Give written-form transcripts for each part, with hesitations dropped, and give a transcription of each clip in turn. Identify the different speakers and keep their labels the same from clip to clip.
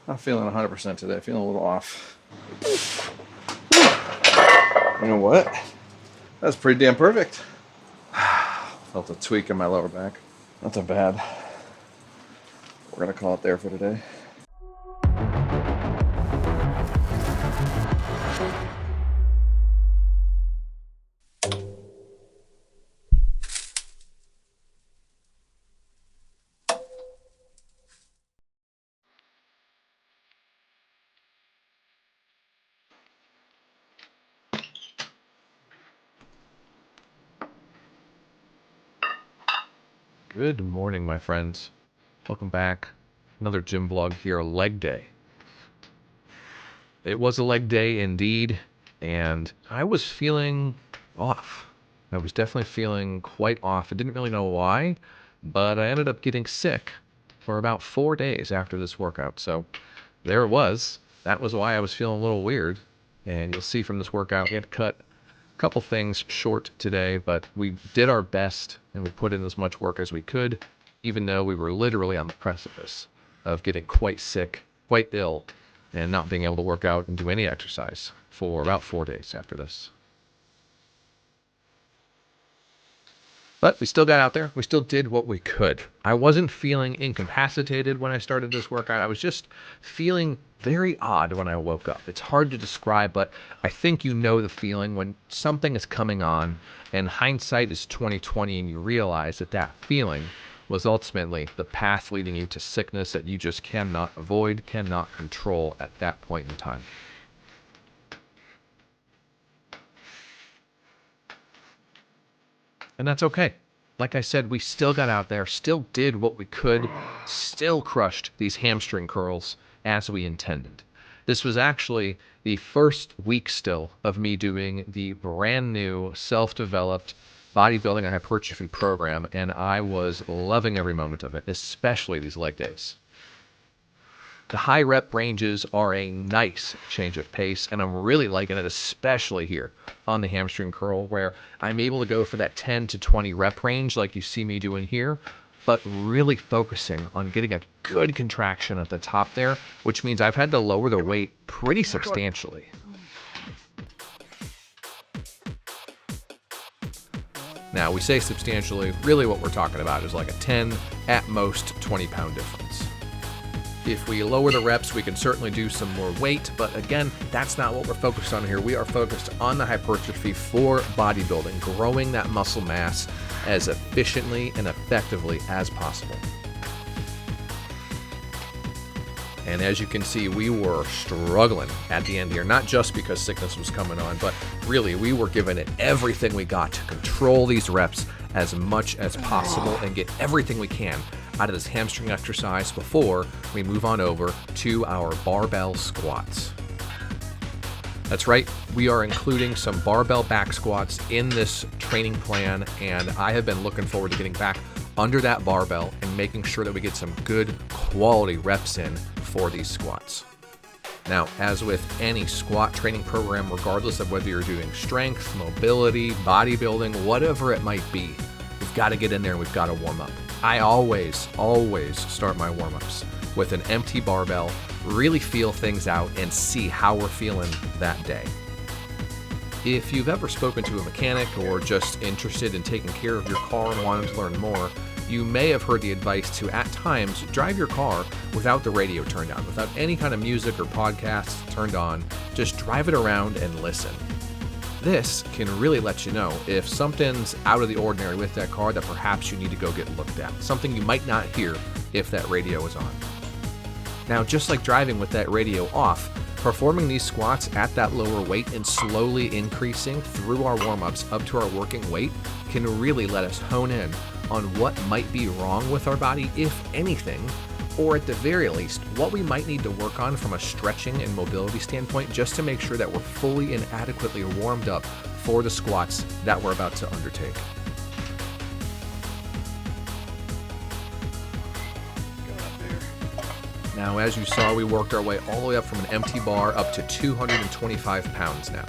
Speaker 1: Not feeling 100% today. Feeling a little off. You know what? That's pretty damn perfect. Felt a tweak in my lower back. Not so bad. We're gonna call it there for today. Good morning, my friends. Welcome back. Another gym vlog here, leg day. It was a leg day indeed, and I was feeling off. I was definitely feeling quite off. I didn't really know why, but I ended up getting sick for about 4 days after this workout. So there it was. That was why I was feeling a little weird. And you'll see from this workout, we had to cut couple things short today, but we did our best and we put in as much work as we could, even though we were literally on the precipice of getting quite sick, quite ill, and not being able to work out and do any exercise for about 4 days after this. But we still got out there. We still did what we could. I wasn't feeling incapacitated when I started this workout. I was just feeling very odd when I woke up. It's hard to describe, but I think you know the feeling when something is coming on and hindsight is 20/20 and you realize that that feeling was ultimately the path leading you to sickness that you just cannot avoid, cannot control at that point in time. And that's okay. Like I said, we still got out there, still did what we could, still crushed these hamstring curls as we intended. This was actually the first week still of me doing the brand new self-developed bodybuilding and hypertrophy program, and I was loving every moment of it, especially these leg days. The high rep ranges are a nice change of pace, and I'm really liking it, especially here on the hamstring curl, where I'm able to go for that 10 to 20 rep range like you see me doing here, but really focusing on getting a good contraction at the top there, which means I've had to lower the weight pretty substantially. Now, we say substantially, really what we're talking about is like a 10, at most 20-pound difference. If we lower the reps, we can certainly do some more weight, but again, that's not what we're focused on here. We are focused on the hypertrophy for bodybuilding, growing that muscle mass as efficiently and effectively as possible. And as you can see, we were struggling at the end here, not just because sickness was coming on, but really we were giving it everything we got to control these reps as much as possible and get everything we can out of this hamstring exercise before we move on over to our barbell squats. That's right, we are including some barbell back squats in this training plan, and I have been looking forward to getting back under that barbell and making sure that we get some good quality reps in for these squats. Now, as with any squat training program, regardless of whether you're doing strength, mobility, bodybuilding, whatever it might be, we've got to get in there and we've got to warm up. I always start my warm-ups with an empty barbell, really feel things out and see how we're feeling that day. If you've ever spoken to a mechanic or just interested in taking care of your car and wanting to learn more, you may have heard the advice to, at times, drive your car without the radio turned on, without any kind of music or podcasts turned on. Just drive it around and listen. This can really let you know if something's out of the ordinary with that car that perhaps you need to go get looked at, something you might not hear if that radio is on. Now, just like driving with that radio off, performing these squats at that lower weight and slowly increasing through our warm-ups up to our working weight can really let us hone in on what might be wrong with our body, if anything, or at the very least, what we might need to work on from a stretching and mobility standpoint just to make sure that we're fully and adequately warmed up for the squats that we're about to undertake. Now, as you saw, we worked our way all the way up from an empty bar up to 225 pounds now.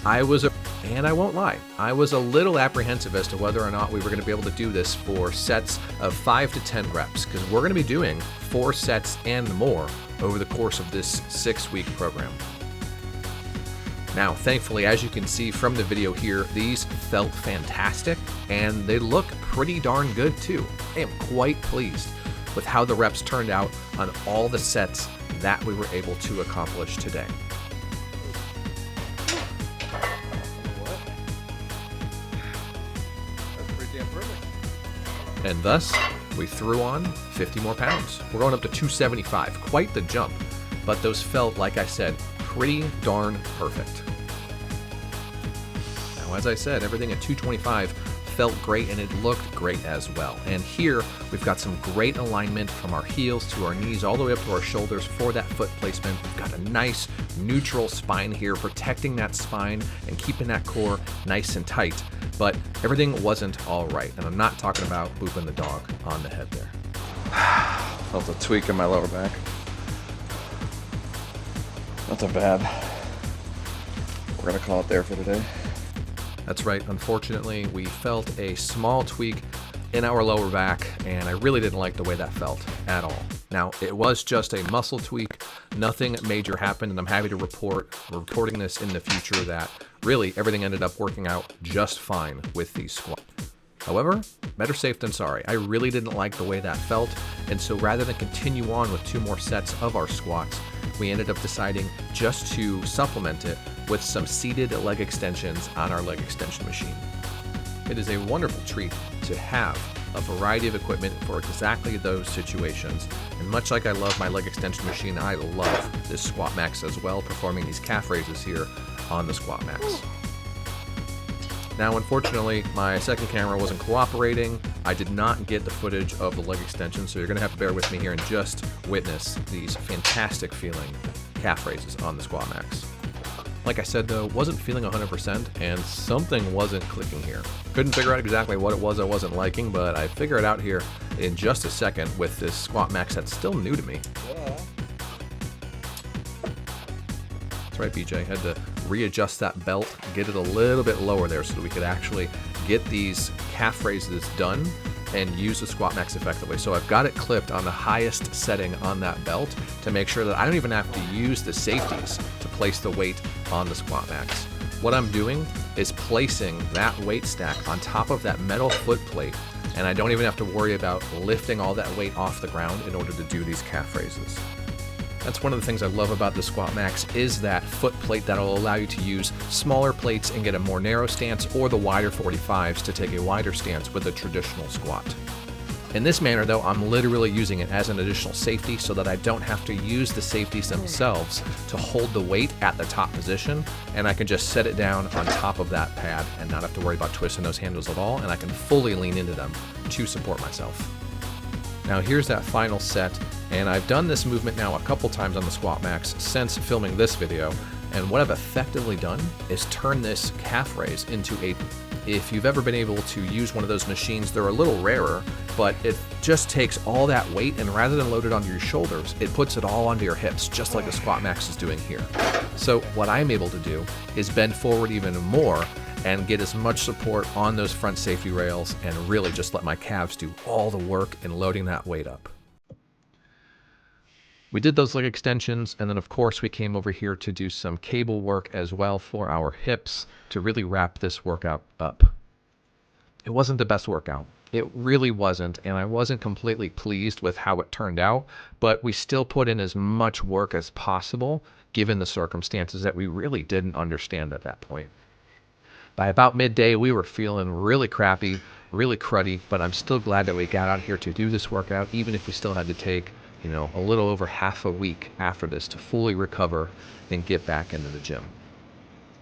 Speaker 1: I was And I won't lie, I was a little apprehensive as to whether or not we were going to be able to do this for sets of 5 to 10 reps, because we're going to be doing 4 sets and more over the course of this 6-week program. Now, thankfully, as you can see from the video here, these felt fantastic, and they look pretty darn good too. I am quite pleased with how the reps turned out on all the sets that we were able to accomplish today. And thus, we threw on 50 more pounds. We're going up to 275, quite the jump, but those felt, like I said, pretty darn perfect. Now, as I said, everything at 225 felt great and it looked great as well. And here, we've got some great alignment from our heels to our knees all the way up to our shoulders for that foot placement. We've got a nice neutral spine here, protecting that spine and keeping that core nice and tight. But everything wasn't all right, and I'm not talking about booping the dog on the head there.
Speaker 2: Felt a tweak in my lower back. Nothing bad. We're gonna call it there for today.
Speaker 1: That's right, unfortunately, we felt a small tweak in our lower back, and I really didn't like the way that felt at all. Now, it was just a muscle tweak, nothing major happened, and I'm happy to report, we're recording this in the future, that really everything ended up working out just fine with these squats. However, better safe than sorry. I really didn't like the way that felt, and so rather than continue on with 2 more sets of our squats, we ended up deciding just to supplement it with some seated leg extensions on our leg extension machine. It is a wonderful treat to have a variety of equipment for exactly those situations. And much like I love my leg extension machine, I love this Squatmax as well, performing these calf raises here on the Squatmax. Now, unfortunately, my second camera wasn't cooperating. I did not get the footage of the leg extension, so you're gonna have to bear with me here and just witness these fantastic feeling calf raises on the Squatmax. Like I said though, wasn't feeling 100% and something wasn't clicking here. Couldn't figure out exactly what it was I wasn't liking, but I figure it out here in just a second with this Squatmax that's still new to me.
Speaker 2: Yeah.
Speaker 1: That's right, BJ. Had to readjust that belt, get it a little bit lower there so that we could actually get these calf raises done and use the Squatmax effectively. So I've got it clipped on the highest setting on that belt to make sure that I don't even have to use the safeties to place the weight on the Squatmax. What I'm doing is placing that weight stack on top of that metal foot plate, and I don't even have to worry about lifting all that weight off the ground in order to do these calf raises. That's one of the things I love about the Squatmax is that foot plate that'll allow you to use smaller plates and get a more narrow stance, or the wider 45s to take a wider stance with a traditional squat. In this manner though, I'm literally using it as an additional safety so that I don't have to use the safeties themselves to hold the weight at the top position, and I can just set it down on top of that pad and not have to worry about twisting those handles at all, and I can fully lean into them to support myself. Now here's that final set, and I've done this movement now a couple times on the Squatmax since filming this video, and what I've effectively done is turn this calf raise into a, if you've ever been able to use one of those machines, they're a little rarer, but it just takes all that weight, and rather than load it onto your shoulders, it puts it all onto your hips, just like the Squatmax is doing here. So what I'm able to do is bend forward even more and get as much support on those front safety rails and really just let my calves do all the work in loading that weight up. We did those leg extensions, and then of course we came over here to do some cable work as well for our hips to really wrap this workout up. It wasn't the best workout. It really wasn't, and I wasn't completely pleased with how it turned out, but we still put in as much work as possible given the circumstances that we really didn't understand at that point. By about midday, we were feeling really crappy, really cruddy, but I'm still glad that we got out here to do this workout, even if we still had to take, a little over half a week after this to fully recover and get back into the gym.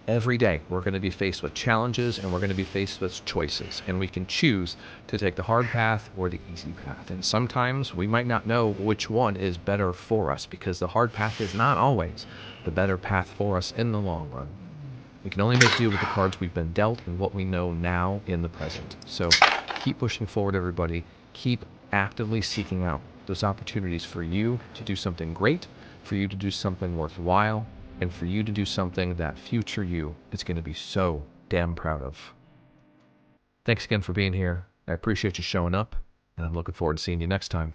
Speaker 1: Every day, we're going to be faced with challenges and we're going to be faced with choices, and we can choose to take the hard path or the easy path. And sometimes we might not know which one is better for us, because the hard path is not always the better path for us in the long run. We can only make do with the cards we've been dealt and what we know now in the present. So keep pushing forward, everybody. Keep actively seeking out those opportunities for you to do something great, for you to do something worthwhile, and for you to do something that future you is going to be so damn proud of. Thanks again for being here. I appreciate you showing up, and I'm looking forward to seeing you next time.